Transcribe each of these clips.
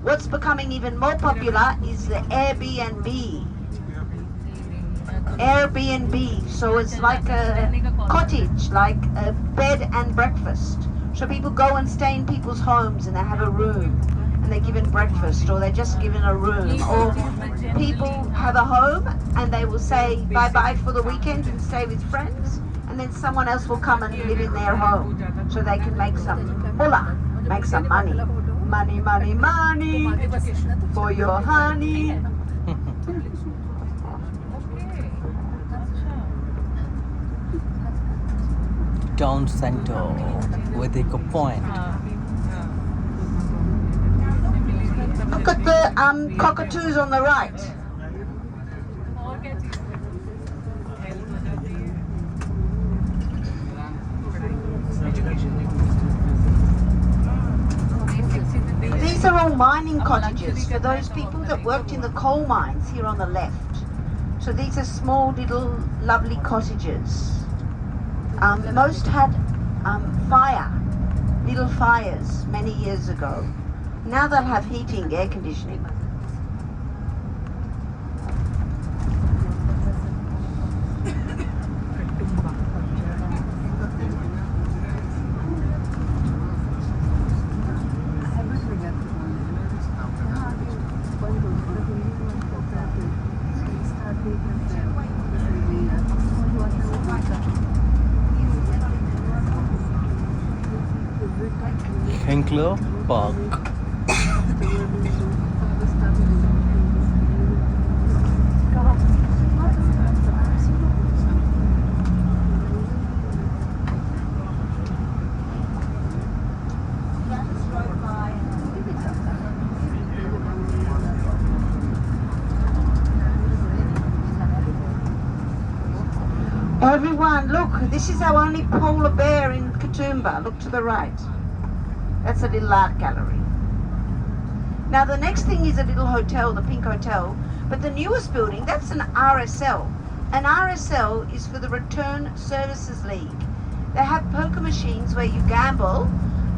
What's becoming even more popular is the Airbnb. Airbnb, so it's like a cottage, like a bed and breakfast. So people go and stay in people's homes and they have a room and they're given breakfast, or they're just given a room, or people have a home and they will say bye-bye for the weekend and stay with friends, and then someone else will come and live in their home so they can make some mullah, make some money. Money, money, money for your honey. Town center with Eco Point. Look at the cockatoos on the right. These are all mining cottages for those people that worked in the coal mines here on the left. So these are small little lovely cottages. Most had little fires many years ago. Now they'll have heating, air conditioning. Hinkler Park. Everyone, look, this is our only polar bear in Katoomba. Look to the right. That's a little art gallery. Now the next thing is a little hotel, the Pink Hotel, but the newest building, that's an RSL. An RSL is for the Return Services League. They have poker machines where you gamble,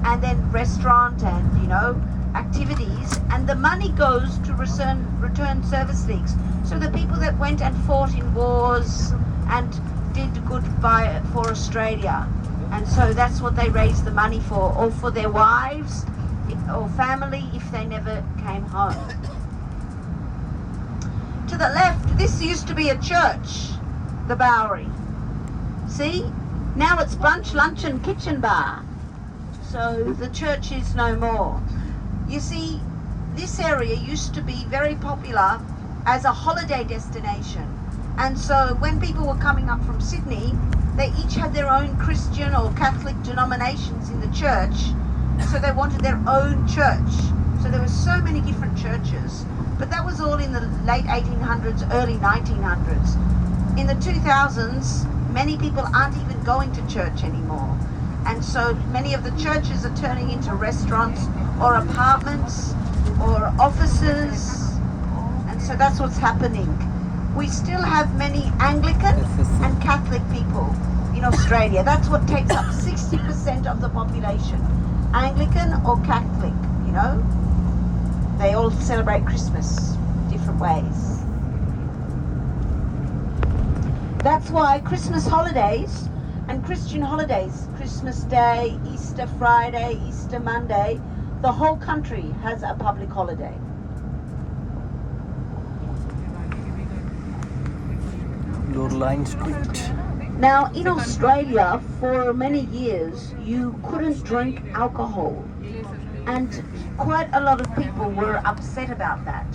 and then restaurant and, you know, activities, and the money goes to return service leagues. So the people that went and fought in wars and did good for Australia. And so that's what they raise the money for, or for their wives or family if they never came home. To the left, this used to be a church, the Bowery. See? Now it's brunch, lunch and kitchen bar. So the church is no more. You see, this area used to be very popular as a holiday destination. And so when people were coming up from Sydney, they each had their own Christian or Catholic denominations in the church, so they wanted their own church. So there were so many different churches, but that was all in the late 1800s, early 1900s. In the 2000s, many people aren't even going to church anymore. And so many of the churches are turning into restaurants or apartments or offices. And so that's what's happening. We still have many Anglican and Catholic people in Australia. That's what takes up 60% of the population. Anglican or Catholic, you know. They all celebrate Christmas different ways. That's why Christmas holidays and Christian holidays, Christmas Day, Easter Friday, Easter Monday, the whole country has a public holiday. Line Street. Now in Australia for many years you couldn't drink alcohol, and quite a lot of people were upset about that.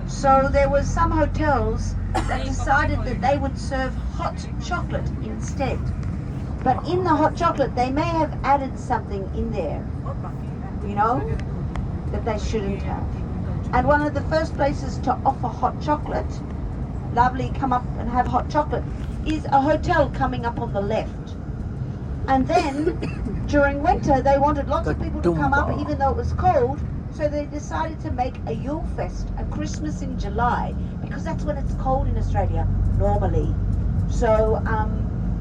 So there were some hotels that decided that they would serve hot chocolate instead. But in the hot chocolate they may have added something in there, you know, that they shouldn't have. And one of the first places to offer hot chocolate, lovely, come up and have hot chocolate, is a hotel coming up on the left. And then during winter they wanted lots of people to come up even though it was cold, so they decided to make a Yule Fest, a Christmas in July, because that's when it's cold in Australia normally. So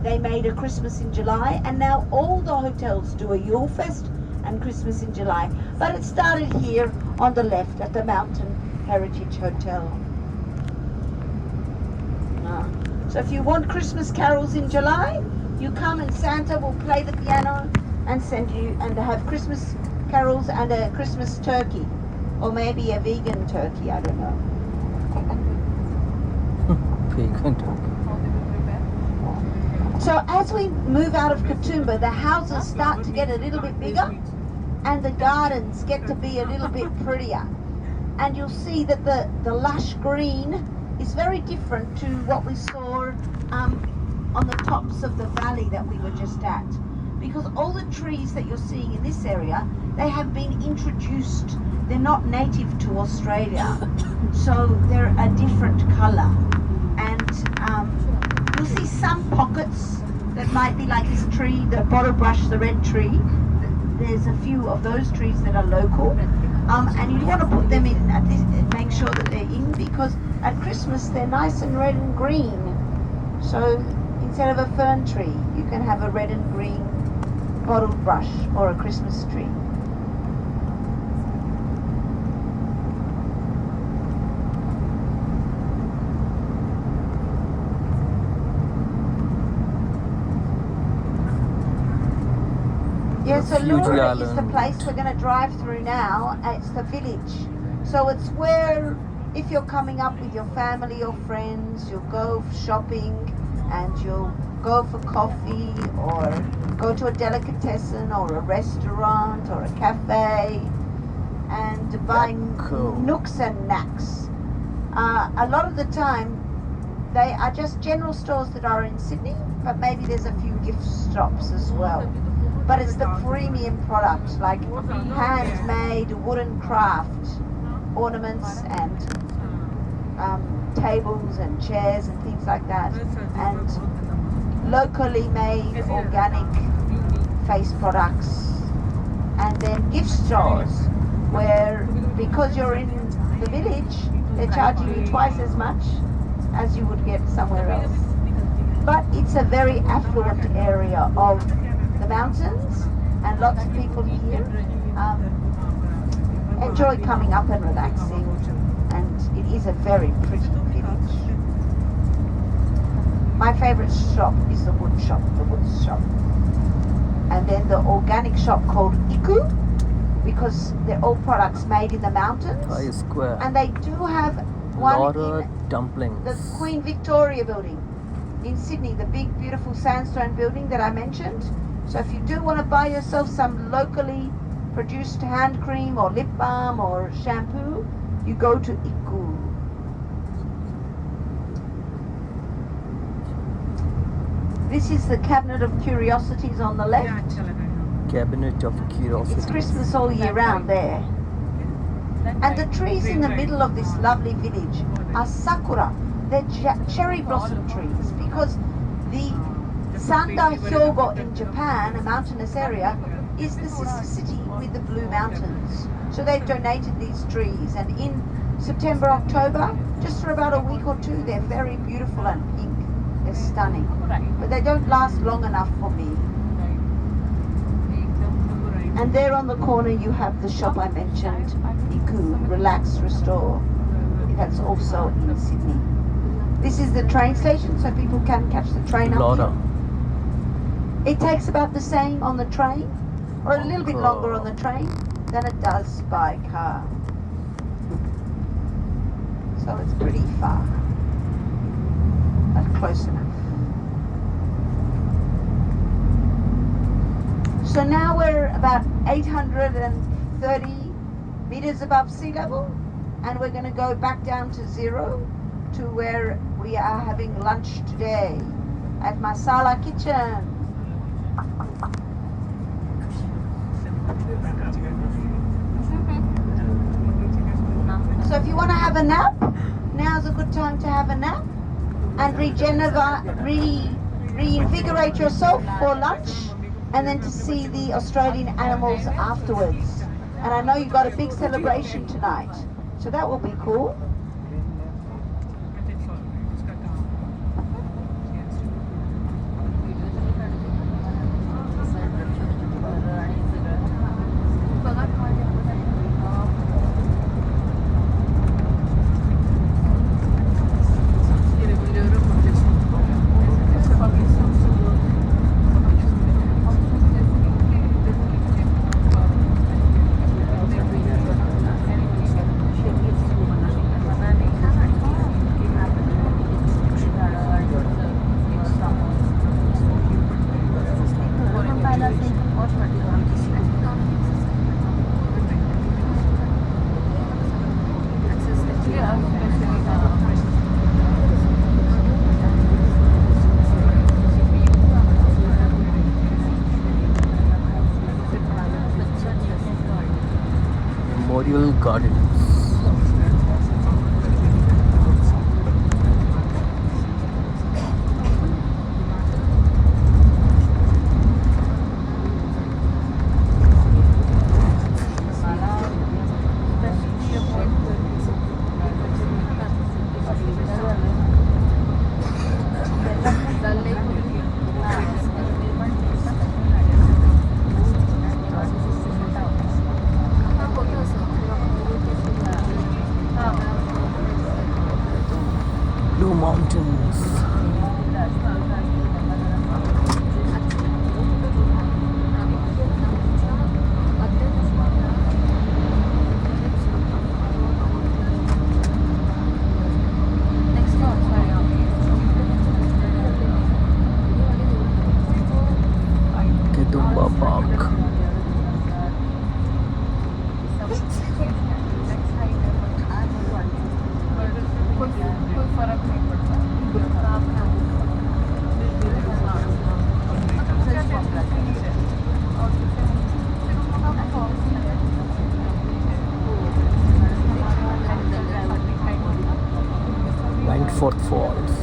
they made a Christmas in July, and now all the hotels do a Yule Fest and Christmas in July. But it started here on the left at the Mountain Heritage Hotel. So if you want Christmas carols in July, you come and Santa will play the piano and send you and have Christmas carols and a Christmas turkey. Or maybe a vegan turkey, I don't know. Vegan turkey. So as we move out of Katoomba, the houses start to get a little bit bigger and the gardens get to be a little bit prettier. And you'll see that the lush green is very different to what we saw on the tops of the valley that we were just at. Because all the trees that you're seeing in this area, they have been introduced. They're not native to Australia, so they're a different colour. And you'll see some pockets that might be like this tree, the bottle brush, the red tree. There's a few of those trees that are local. And you want to put them in at this, make sure that they're in, because at Christmas they're nice and red and green. So instead of a fern tree, you can have a red and green bottled brush or a Christmas tree. Yeah, so Lura is the place we're going to drive through now. It's the village. So it's where, if you're coming up with your family or friends, you'll go shopping and you'll go for coffee or go to a delicatessen or a restaurant or a cafe and buy nooks and knacks. A lot of the time they are just general stores that are in Sydney, but maybe there's a few gift shops as well. But it's the premium products like handmade wooden craft ornaments and tables and chairs and things like that, and locally made organic face products, and then gift stores where, because you're in the village, they're charging you twice as much as you would get somewhere else. But it's a very affluent area of the mountains, and lots of people here enjoy coming up and relaxing, and it is a very pretty village. My favourite shop is the wood shop, and then the organic shop called Iku, because they're all products made in the mountains. High Square. And they do have one in dumplings. the Queen Victoria building in Sydney, the big beautiful sandstone building that I mentioned. So if you do want to buy yourself some locally produced hand cream or lip balm or shampoo, you go to Iku. This is the Cabinet of Curiosities on the left. Cabinet of Curiosities. It's Christmas all year round there. And the trees in the middle of this lovely village are sakura. They're cherry blossom trees, because the Sanda Hyogo in Japan, a mountainous area, is the sister city with the Blue Mountains. So they've donated these trees, and in September, October, just for about a week or two, they're very beautiful and pink. They're stunning. But they don't last long enough for me. And there on the corner you have the shop I mentioned, Iku, Relax Restore. That's also in Sydney. This is the train station, so people can catch the train up here. It takes about the same on the train, or a little bit longer on the train than it does by car. So it's pretty far, but close enough. So now we're about 830 meters above sea level, and we're going to go back down to zero to where we are having lunch today at Masala Kitchen. So if you want to have a nap, now's a good time to have a nap and reinvigorate yourself for lunch, and then to see the Australian animals afterwards. And I know you've got a big celebration tonight, so that will be cool. Gardens. Blue Mountains. Katoomba Park. Wentworth Falls.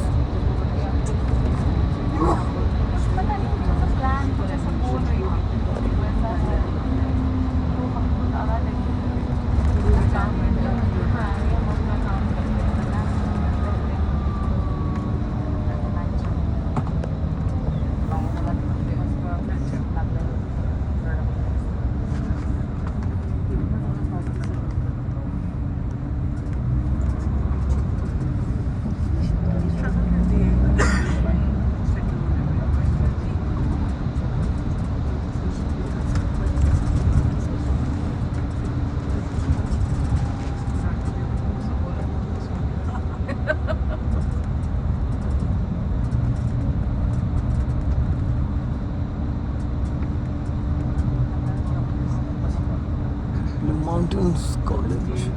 Blue Mountains College.